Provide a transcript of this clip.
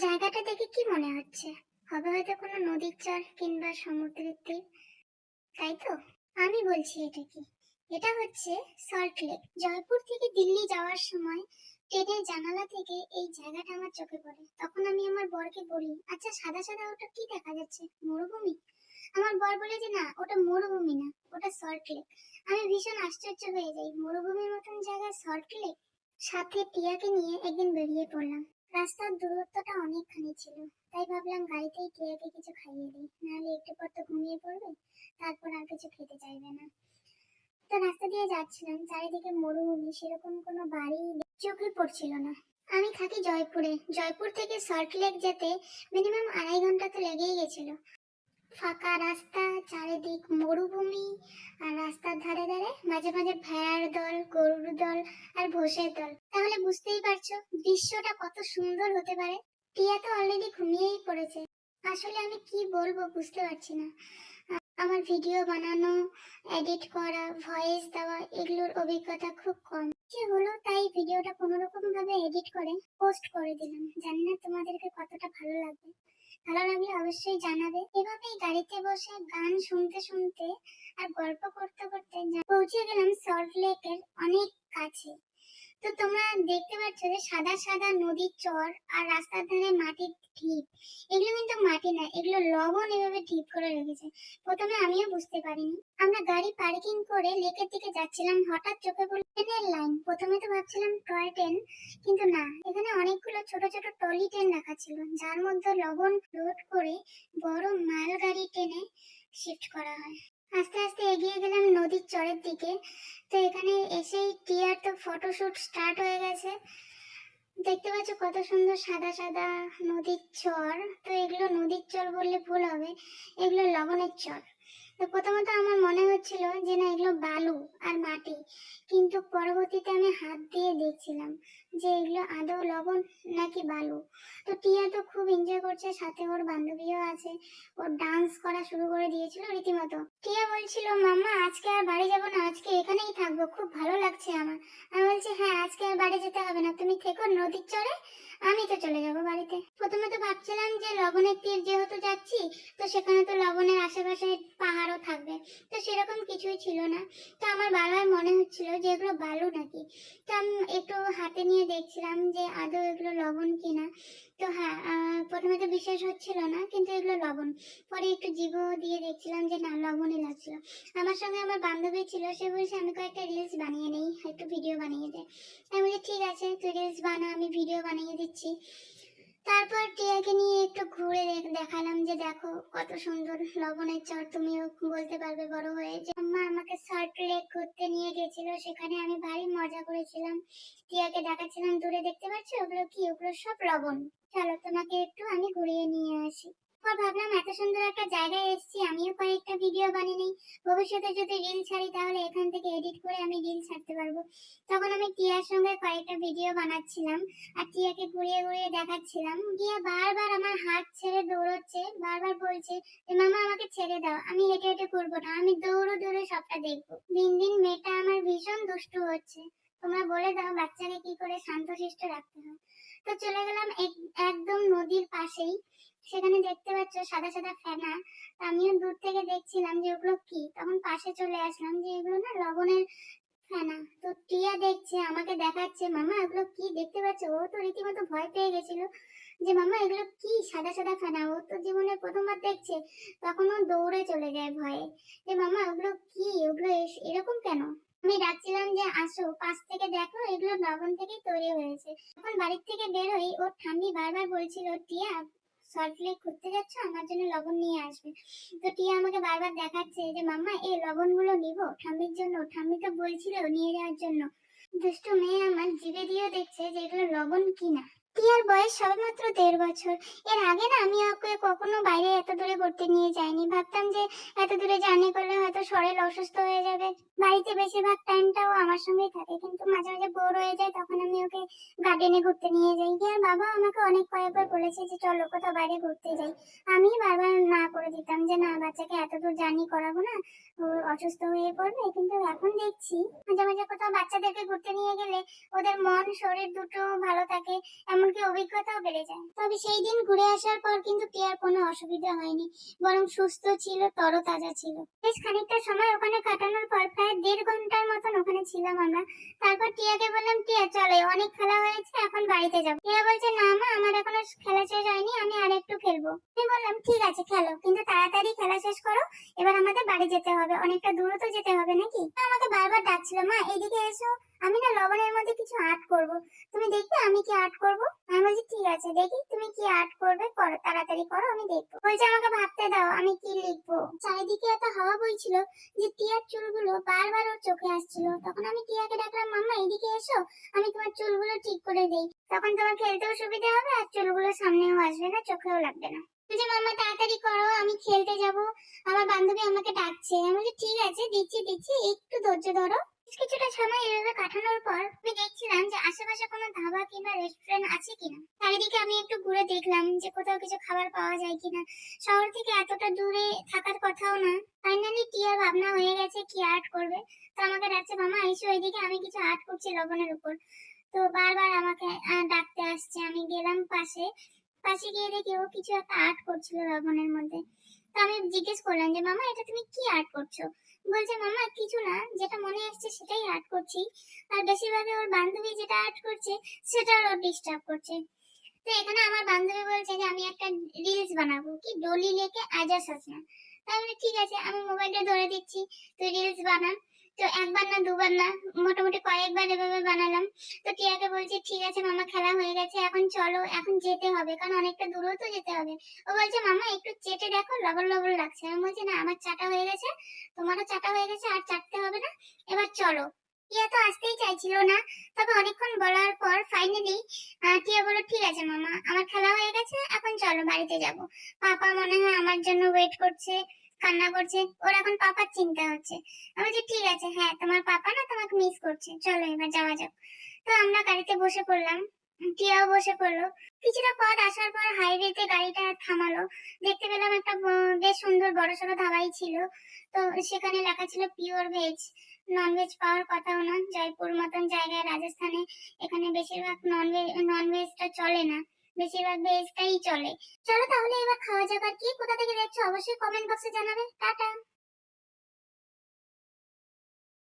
জায়গাটা দেখে কি মনে হচ্ছে? হবে হয়তো কোনো নদীর চর কিংবা সমুদ্রের তীর, তাই তো? আমি বলছি এটা কি? এটা হচ্ছে সল্ট লেক। জয়পুর থেকে দিল্লি যাওয়ার সময় ট্রেনের জানালা থেকে এই জায়গাটা আমার চোখে পড়ে। তখন আমি আমার বরকে বলি, আচ্ছা সাদা সাদা ওটা কি দেখা যাচ্ছে, মরুভূমি? আমার বর বলে যে না, ওটা মরুভূমি না, ওটা সল্ট লেক। আমি ভীষণ আশ্চর্য হয়ে যাই, মরুভূমির মতন জায়গায় সল্ট লেক। সাথে টিয়াকে নিয়ে একদিন বেরিয়ে পড়লাম। রাস্তার দূরত্বটা অনেকখানি ছিল, তাই ভাবলাম গাড়িতেই টিয়াকে কিছু খাইয়ে দিই, নাহলে একটু পর তো ঘুমিয়ে পড়বে, তারপর আর কিছু খেতে চাইবে না। তো রাস্তা দিয়ে যাচ্ছিলাম, চারিদিকে মরুভূমি, সেরকম কোনো বাড়ি চোখে পড়ছিল না। আমি থাকি জয়পুরে। জয়পুর থেকে সল্ট লেক যেতে মিনিমাম 2.5 ঘন্টা তো লেগেই গেছিল। ফাঁকা রাস্তা, চারিদিক মরুভূমি, আর রাস্তার ধারে ধারে মাঝে মাঝে ভেড়ার দল, গরুর দল আর ভোষের দল। তাহলে বুঝতেই পারছো দৃশ্যটা কত সুন্দর হতে পারে। টিয়া তো অলরেডি ঘুমিয়েই পড়েছে। আসলে আমি কি বলবো বুঝতে পারছি না। আমার ভিডিও বানানো, এডিট করা, ভয়েস দেওয়া এগুলোর অভিজ্ঞতা খুব কম। কি হলো, তাই ভিডিওটা কোনোরকম ভাবে এডিট করে পোস্ট করে দিলাম। জানি না তোমাদেরকে কতটা ভালো লাগবে। ভালো লাগলে অবশ্যই জানাবে। এভাবেই গাড়িতে বসে গান শুনতে শুনতে আর গল্প করতে করতে পৌঁছে গেলাম সল্ট লেকের অনেক কাছে। তো তোমরা দেখতে পাচ্ছ যে সাদা সাদা নদীর চর আর রাস্তার ধারে মাটির ঢিপ। এগুলো কিন্তু মাটি না, এগুলো লবণ এভাবে ঢিপ করে রেখেছে। প্রথমে আমিও বুঝতে পারিনি। আমরা গাড়ি পার্কিং করে লেকের দিকে যাচ্ছিলাম, হঠাৎ চোখে পড়ল ট্রেনের লাইন। প্রথমে তো ভাবছিলাম টয় ট্রেন, কিন্তু না, এখানে অনেকগুলো ছোট ছোট টলি ট্রেন রাখা ছিল, যার মধ্যে লবণ লোড করে বড় মালগাড়ি ট্রেনে শিফট করা হয়। আস্তে আস্তে এগিয়ে গেলাম নদীর চরের দিকে। তো এখানে এসেই টিয়ার তো ফটোশুট স্টার্ট হয়ে গেছে। দেখতে পাচ্ছ কত সুন্দর সাদা সাদা নদীর চর। তো এগুলো নদীর চর বললে ভুল হবে, এগুলো লবণের চর। তো প্রথমত আমার মনে হচ্ছিল যে না, এগুলো বালু আর মাটি, কিন্তু পরবর্তীতে আমি হাত দিয়ে দেখছিলাম যে এগুলো আদৌ লবণ নাকি বালু। তো টিয়া তো খুব এনজয় করছে, সাথে ওর বান্ধবীও আছে। ও ডান্স করা শুরু করে দিয়েছিল রীতিমতো। টিয়া বলছিল মাম্মা আজকে আর বাড়ি যাবো না, আজকে এখানেই থাকবো, খুব ভালো লাগছে আমার। আমি বলছি হ্যাঁ, আজকে আর বাড়ি যেতে হবে না, তুমি থেকো নদীর চরে, আমি তো চলে যাবো বাড়িতে। প্রথমে তো ভাবছিলাম যে লবণের তীর যেহেতু যাচ্ছি, তো সেখানে তো লবণের আশেপাশে পাহাড়ও থাকবে, তো সেরকম কিছুই ছিল না। তো আমার বারবার মনে হচ্ছিল যে এগুলো বালু নাকি। তো আমি একটু হাতে নিয়ে দেখছিলাম যে আদৌ এগুলো লবণ কিনা। তো হ্যাঁ, প্রথমে তো বিশ্বাস হচ্ছিল না, কিন্তু এগুলো লবণ। পরে একটু জিভও দিয়ে দেখছিলাম যে না, লবণই লাগছিল। আমার সঙ্গে আমার বান্ধবী ছিল, সে বলছে আমি কয়েকটা রিলস বানিয়ে নেই, একটু ভিডিও বানিয়ে দে। আমি বলি ঠিক আছে, তুই রিলস বানা, আমি ভিডিও বানিয়ে দিচ্ছি। তারপর টিয়াকে নিয়ে একটু ঘুরে দেখালাম যে দেখো কত সুন্দর লবণের চর, তুমিও বলতে পারবে বড় হয়ে। যে আম্মা আমাকে সল্ট লেক ঘুরতে নিয়ে গেছিল, সেখানে আমি ভারী মজা করেছিলাম। টিয়াকে দেখাচ্ছিলাম, দূরে দেখতে পাচ্ছ ওগুলো কি, ওগুলো সব লবণ। চলো তোমাকে একটু আমি ঘুরিয়ে নিয়ে আসি। পর ভাবলাম এত সুন্দর একটা জায়গায় এসেছি, আমিও কয়েকটা ভিডিও বানিয়ে নিই। ভবিষ্যতে যদি রিল ছাড়ি তাহলে এখান থেকে এডিট করে আমি রিল ছাড়তে পারবো। তখন আমি টিয়ার সঙ্গে কয়েকটা ভিডিও বানাচ্ছিলাম আর টিয়াকে ঘুরিয়ে ঘুরিয়ে দেখাচ্ছিলাম। টিয়া বারবার আমার হাত ছেড়ে দৌড়চ্ছে, বারবার বলছে যে মামা আমাকে ছেড়ে দাও, আমি হেঁটে হেঁটে করবো না, আমি দৌড়ে দৌড়ে সবটা দেখবো। দিন দিন মেয়েটা আমার ভীষণ দুষ্টু হচ্ছে। তোমরা বলে দাও বাচ্চাকে কি করে শান্তশিষ্ট রাখতে হয়। তো চলে গেলাম একদম নদীর পাশেই। সেখানে দেখতে পাচ্ছ সাদা সাদা ফেনা। আমিও দূর থেকে দেখছিলাম যে ওগুলো কি, তখন পাশে চলে আসলাম যে এগুলো না লবণের ফেনা। তো টিয়া দেখছে, আমাকে দেখাচ্ছে মামা এগুলো কি দেখতে পাচ্ছ। ও তো রীতিমতো ভয় পেয়ে গেছিল যে মামা এগুলো কি সাদা সাদা ফেনা, ও তো জীবনে প্রথমবার দেখছে। তখন ও দৌড়ে চলে যায় ভয়ে যে মামা ওগুলো কি, ওগুলো এরকম কেন। আমি ডাকছিলাম যে আসো পাশ থেকে দেখো, এগুলো লবণ থেকেই তৈরি হয়েছে। তখন বাড়ির থেকে বের হই ওর ঠাম্মি বারবার বলছিল টিয়া সল্ট লেক ঘুরতে যাচ্ছ, আমার জন্য লবণ নিয়ে আসবে। তো টিয়া আমাকে বারবার দেখাচ্ছে যে মাম্মা এই লবণগুলো নিবো ঠাম্মির জন্য, ঠাম্মি তো বলছিল নিয়ে যাওয়ার জন্য। দুষ্টু মেয়ে আমার জিভে দিয়ে দেখছে যে এগুলো লবণ কিনা। টিয়ার বয়স সবেমাত্র 1.5 বছর। এর আগে না আমি ওকে কখনো বাইরে এত দূরে ঘুরতে নিয়ে যাইনি। ভাবতাম যে এত দূরে জার্নি করলে হয়তো শরীর অসুস্থ হয়ে যাবে। বাড়িতে বেশিরভাগ টাইমটাও আমার সঙ্গেই থাকে, কিন্তু মাঝে মাঝে বোর হয়ে যায়, তখন আমি ওকে গার্ডেনে ঘুরতে নিয়ে যাই। টিয়ার বাবা আমাকে অনেক কয়েকবার বলেছে যে চলো কোথাও বাইরে ঘুরতে যাই। আমি বারবার না করে দিতাম যে না, বাচ্চাকে এত দূর জার্নি করাবো না, ও অসুস্থ হয়ে পড়বে। কিন্তু এখন দেখছি মাঝে মাঝে কোথাও বাচ্চাদেরকে ঘুরতে নিয়ে গেলে ওদের মন শরীর দুটো ভালো থাকে। এমন এমনকি অভিজ্ঞতাও বেড়ে যায়। তবে সেই দিন ঘুরে আসার পর কিন্তু টিয়ার কোনো অসুবিধা হয়নি, বরং সুস্থ ছিল, তরতাজা ছিল। বেশ খানিকটা সময় ওখানে কাটানোর পর প্রায় 1.5 ঘন্টার মতন ওখানে ছিলাম আমরা। তারপর টিয়াকে বললাম, টিয়া চলো, অনেক খেলা হয়েছে, এখন বাড়িতে যাবো। টিয়া বলছে, না মা, আমার এখনো খেলা শেষ হয়নি, আমি আর একটু খেলবো। আমি বললাম, ঠিক আছে খেলো, কিন্তু তাড়াতাড়ি খেলা শেষ করো, এবার আমাদের বাড়ি যেতে হবে, অনেকটা দূরও তো যেতে হবে নাকি। আমাকে বারবার ডাকছিল, মা এদিকে এসো, আমি না লবণের মধ্যে কিছু আর্ট করব, তুমি দেখবে আমি কি আর্ট করব। আমি বলছি, ঠিক আছে দেখি তুমি কি আর্ট করবে, করো, তাড়াতাড়ি করো, আমি দেখবো। বলছে, আমাকে ভাবতে দাও, আমি কি লিখবো। চারিদিকে এত হাওয়া বইছিল যে টিয়ার চুলগুলো বারবার ওর চোখে আসছিল। তখন আমি টিয়াকে ডাকলাম, মাম্মা এদিকে এসো, আমি তোমার চুলগুলো ঠিক করে দেই, তখন তোমার খেলতেও সুবিধা হবে আর চুলগুলো সামনেও আসবে না, চোখেও লাগবে না। বলছে, মাম্মা তাড়াতাড়ি করো, আমি খেলতে যাব, আমার বান্ধবী আমাকে ডাকছে। আমি বলছি, ঠিক আছে দিচ্ছি দিচ্ছি, একটু ধৈর্য ধরো। বেশ কিছুটা সময় এভাবে কাটানোর পর আমি দেখছিলাম যে আশেপাশে কোনো ধাবা কিংবা রেস্টুরেন্ট আছে কিনা। চারিদিকে আমি একটু ঘুরে দেখলাম যে কোথাও কিছু খাবার পাওয়া যায় কিনা। শহর থেকে এতটা দূরে থাকার কথাও না। ফাইনালি টিয়ার ভাবনা হয়ে গেছে কি আর্ট করবে। তো আমাকে ডাকছে, মামা এসো এদিকে, আমি কিছু আর্ট করছি লবণের উপর। তো বারবার আমাকে ডাকতে আসছে। আমি গেলাম পাশে, পাশে গিয়ে দেখি ও কিছু একটা আর্ট করছিল লবণের মধ্যে। তো আমি জিজ্ঞেস করলাম যে, মামা এটা তুমি কি আর্ট করছো। বলছে, মামা কিছু না, যেটা মনে আসছে সেটাই আর্ট করছি, আর বেশিরভাগই ওর বান্ধবী যেটা আর্ট করছে সেটা ওর ডিস্টার্ব করছে। তো এখানে আমার বান্ধবী বলছে যে আমি একটা রিলস বানাবো, কি ডলি লেকে আজা সসনা। তাই বলে ঠিক আছে, আমি মোবাইলটা ধরে দিচ্ছি, তুই রিলস বানা। তো একবার না দুবার না, মোটামুটি কয়েকবার এভাবে বানালাম। তো টিয়াকে বলছি, ঠিক আছে মামা, খেলা হয়ে গেছে, এখন চলো, এখন যেতে হবে, কারণ অনেকটা দূরেও তো যেতে হবে। ও বলছে, মামা একটু চেটে দেখো, লবণ লবণ লাগছে। আমি বলছি, না আমার চাটা হয়ে গেছে, তোমারও চাটা হয়ে গেছে, আর চাটতে হবে না, এবার চলো। টিয়া তো আসতেই চাইছিল না। তবে অনেকক্ষণ বলার পর ফাইনালি টিয়া বলল, ঠিক আছে মামা, আমার খেলা হয়ে গেছে, এখন চলো বাড়িতে যাব। পাপা মনে হয় আমার জন্য ওয়েট করছে, কান্না করছে, ওর এখন পাপার চিন্তা হচ্ছে। আমি বলছি, ঠিক আছে, হ্যাঁ তোমার পাপা না তোমাকে মিস করছে, চলো এবার যাওয়া যাক। তো আমরা গাড়িতে বসে পড়লাম, টিয়াও বসে পড়লো। কিছুটা পথ আসার পর হাইওয়েতে গাড়িটা থামালো। দেখতে পেলাম একটা বেশ সুন্দর বড়সড় ধাবাই ছিল। তো সেখানে লেখা ছিল পিওর ভেজ, নন ভেজ পাওয়ার কথাও না। জয়পুর মতন জায়গায়, রাজস্থানে, এখানে বেশিরভাগ নন ভেজটা চলে না, বেশিরভাগ ভেজটাই চলে। চলো তাহলে এবার খাওয়া যাক। আর কি কোথা থেকে দেখছো অবশ্যই কমেন্ট বক্সে জানাবে। টাটা।